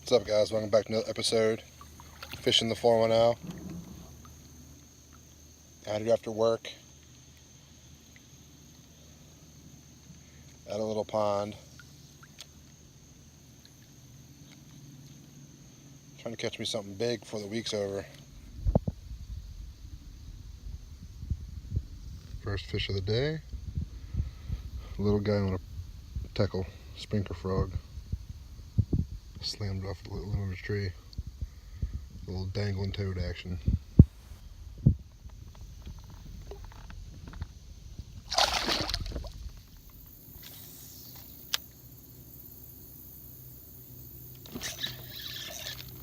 What's up, guys? Welcome back to another episode. Fishing the 410. Out here after work. At a little pond. Trying to catch me something big before the week's over. First fish of the day. A little guy on a tackle sprinkler frog. Slammed off the limb of a tree. A little dangling toad action.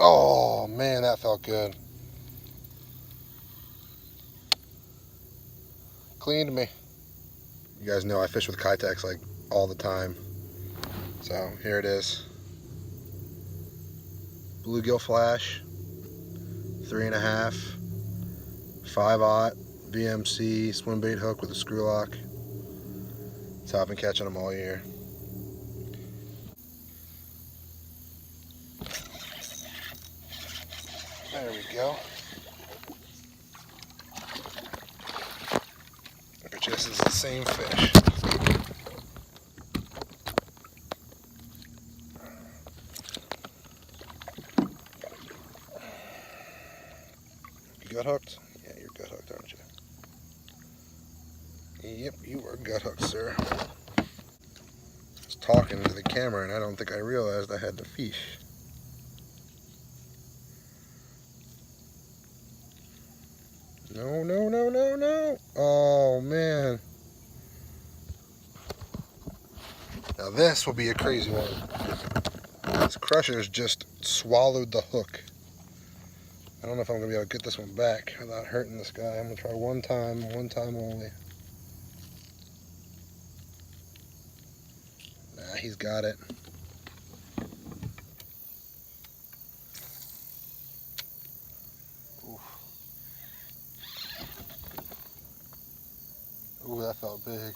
Oh man, that felt good. Cleaned me. You guys know I fish with kayaks like all the time. So here it is. Bluegill flash, 3.5, 5/0 VMC swim bait hook with a screw lock. That's how I've been catching them all year. There we go. I bet you this is the same fish. You gut hooked? Yeah, you're gut hooked, aren't you? Yep, you are gut hooked, sir. I was talking to the camera and I don't think I realized I had the fish. No, no, no, no, no. Oh, man. Now this will be a crazy one. This crusher's just swallowed the hook. I don't know if I'm going to be able to get this one back without hurting this guy. I'm going to try one time only. Nah, he's got it. Ooh, that felt big.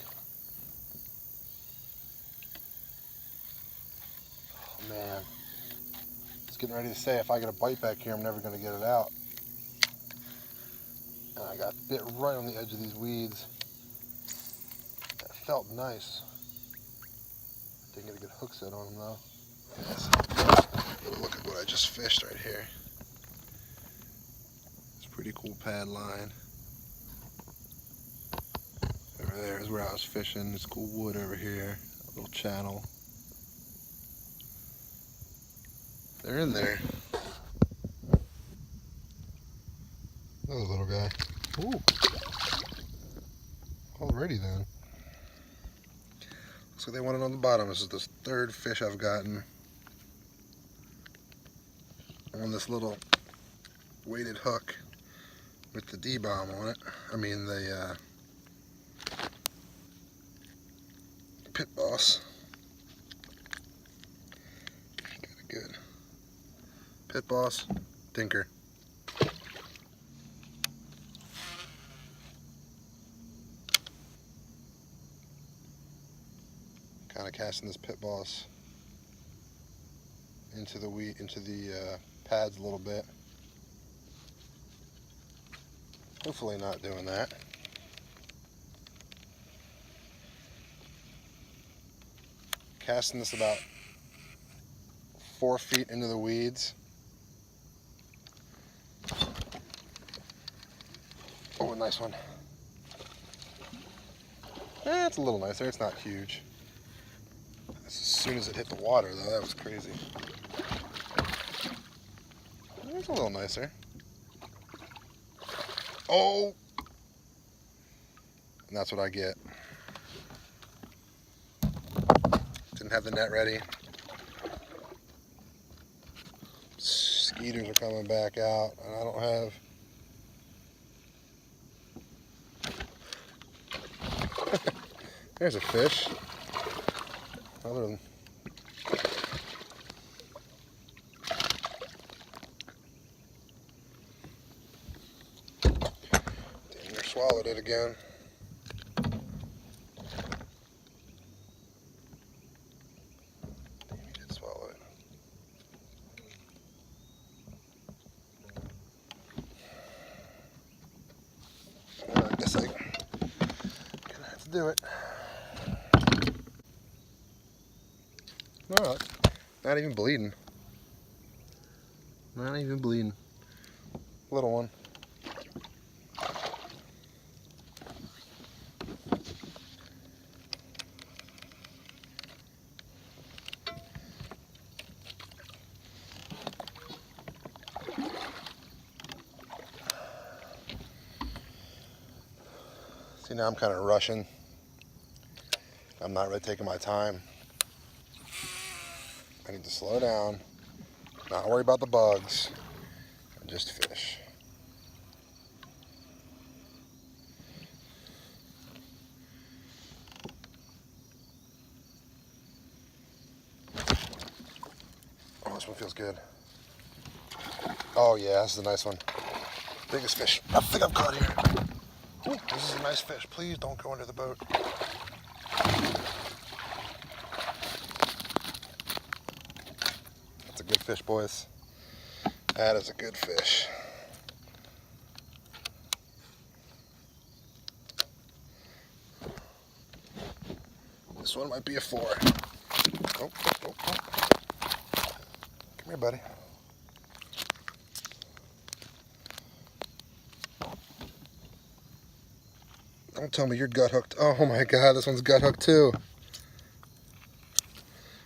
Oh, man. I was getting ready to say, if I get a bite back here, I'm never going to get it out. And I got bit right on the edge of these weeds. That felt nice. Didn't get a good hook set on him, though. Yes. Look at what I just fished right here. It's a pretty cool pad line. Over there is where I was fishing. There's cool wood over here. A little channel. They're in there. Another little guy. Ooh. Already then. Looks like they want it on the bottom. This is the third fish I've gotten on this little weighted hook with the D-bomb on it. I mean the Pit Boss. Got it good. Pit Boss, Tinker. Kind of casting this Pit Boss into the pads a little bit. Hopefully not doing that. Casting this about 4 feet into the weeds. Oh, a nice one. It's a little nicer. It's not huge. As soon as it hit the water, though, that was crazy. It's a little nicer. Oh! And that's what I get. Didn't have the net ready. Skeeters are coming back out, and I don't have... There's a fish. Other than... Damn near swallowed it again. Damn, he did swallow it. do it. No, not even bleeding. Not even bleeding. Little one. See, now I'm kind of rushing. I'm not really taking my time. I need to slow down, not worry about the bugs, and just fish. Oh, this one feels good. Oh yeah, this is a nice one. Biggest fish I think I've caught here. Ooh, this is a nice fish. Please don't go under the boat. That's a good fish, boys. That is a good fish. This one might be a 4. Oh, oh, oh, oh. Come here, buddy. Don't tell me you're gut hooked. Oh my god, this one's gut hooked too.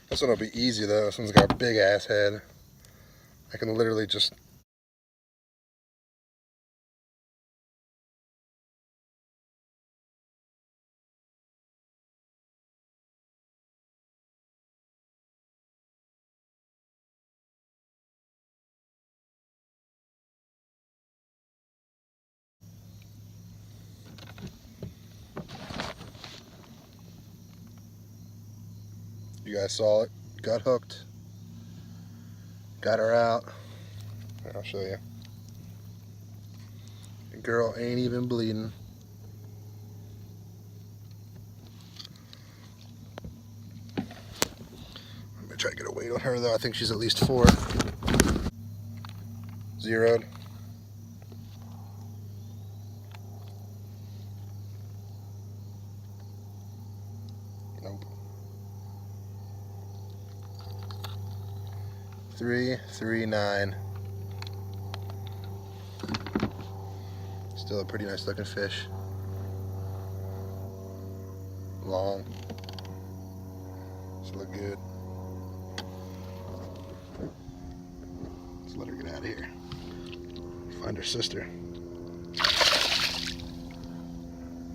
This one will be easy though. This one's got a big ass head. I can literally just... You guys saw it. Gut hooked. Got her out. Here, I'll show you. The girl ain't even bleeding. I'm gonna try to get a weight on her though. I think she's at least 4. Zeroed. Nope. 339. Still a pretty nice looking fish. Long. She look good. Let's let her get out of here. Find her sister.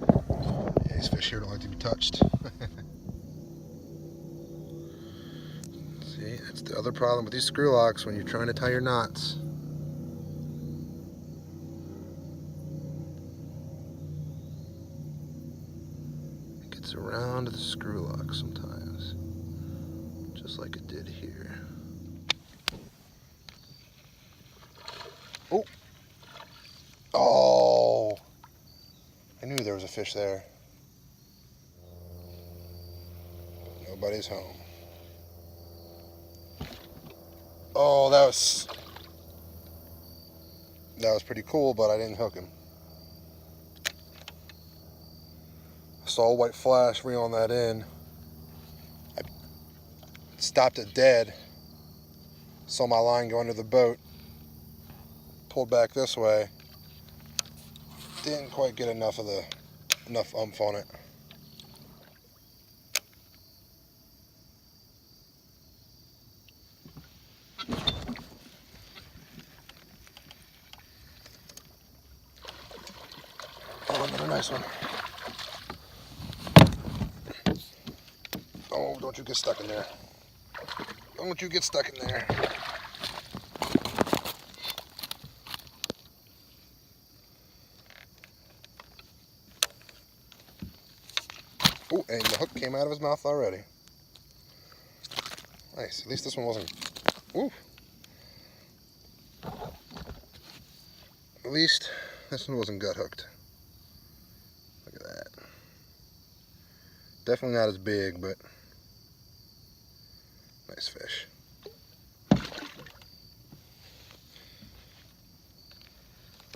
Yeah, these fish here don't like to be touched. See, that's the other problem with these screw locks when you're trying to tie your knots. It gets around the screw lock sometimes, just like it did here. Oh! Oh! I knew there was a fish there. But nobody's home. Oh, that was pretty cool, but I didn't hook him. I saw a white flash reeling that in. I stopped it dead. Saw my line go under the boat. Pulled back this way. Didn't quite get enough oomph on it. Oh, another nice one. Oh, don't you get stuck in there. Don't you get stuck in there. Oh, and the hook came out of his mouth already. Nice. At least this one wasn't... Ooh. At least this one wasn't gut hooked. Look at that. Definitely not as big, but nice fish.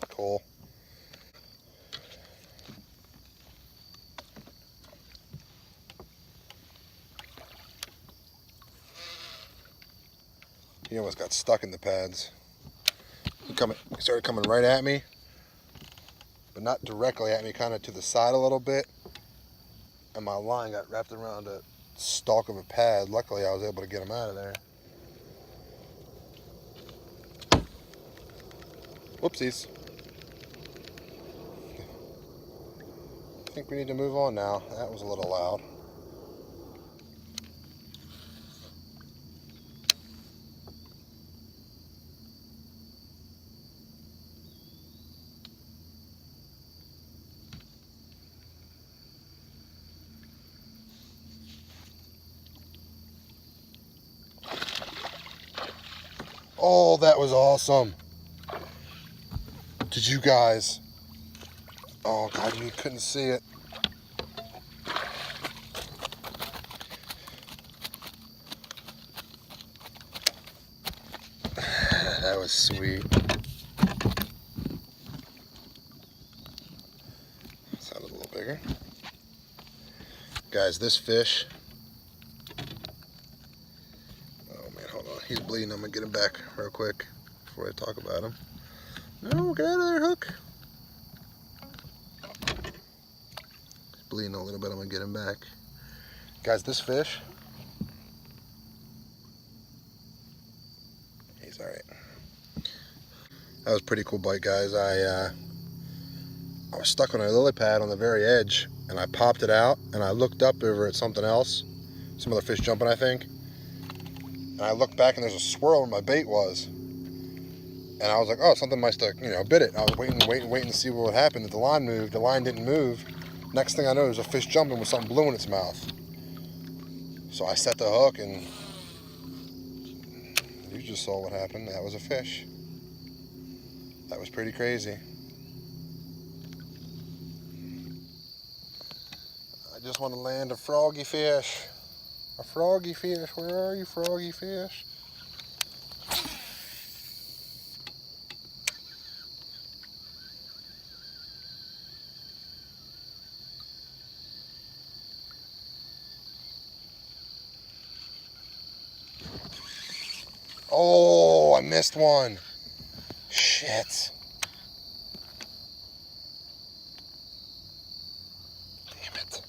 Cool. He almost got stuck in the pads. He started coming right at me, but not directly at me, kind of to the side a little bit. And my line got wrapped around a stalk of a pad. Luckily, I was able to get him out of there. Whoopsies. I think we need to move on now. That was a little loud. Oh, that was awesome. Did you guys? Oh, God, you couldn't see it. That was sweet. Sounded a little bigger. Guys, this fish. Oh, man, hold on. He's bleeding. I'm going to get him back real quick before I talk about him. No, get out of there, hook. He's bleeding a little bit. I'm going to get him back. Guys, this fish. He's all right. That was a pretty cool bite, guys. I was stuck on a lily pad on the very edge, and I popped it out, and I looked up over at something else. Some other fish jumping, I think. And I looked back, and there's a swirl where my bait was. And I was like, oh, something must have, bit it. I was waiting to see what would happen. The line moved. The line didn't move. Next thing I know, there's a fish jumping with something blue in its mouth. So I set the hook, and you just saw what happened. That was a fish. That was pretty crazy. I just want to land a froggy fish. A froggy fish. Where are you, froggy fish? Oh, I missed one. Shit. Damn it.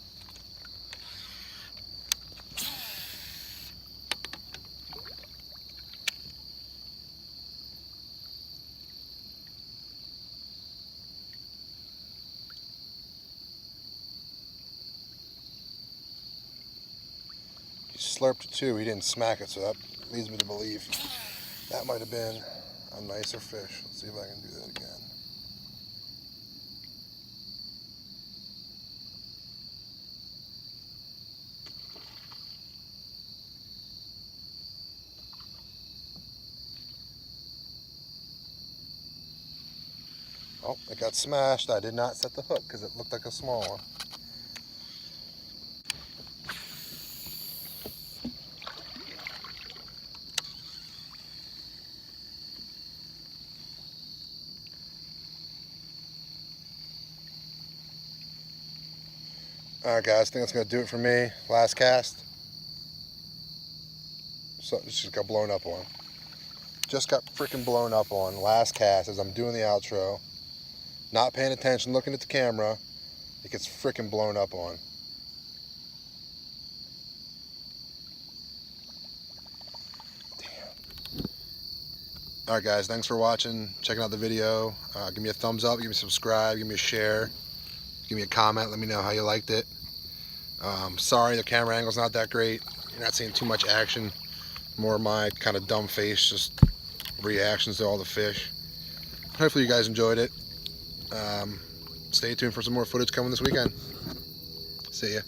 He slurped it too. He didn't smack it, so that leads me to believe that might have been a nicer fish. Let's see if I can do that again. Oh, it got smashed. I did not set the hook because it looked like a small one. Alright guys, I think that's going to do it for me. Last cast. So it just got blown up on. Just got freaking blown up on. Last cast as I'm doing the outro. Not paying attention, looking at the camera. It gets freaking blown up on. Damn. Alright guys, thanks for watching, checking out the video. Give me a thumbs up, give me a subscribe, give me a share. Give me a comment, let me know how you liked it. Sorry the camera angle's not that great. You're not seeing too much action. More of my kind of dumb face, just reactions to all the fish. Hopefully you guys enjoyed it. Stay tuned for some more footage coming this weekend. See ya.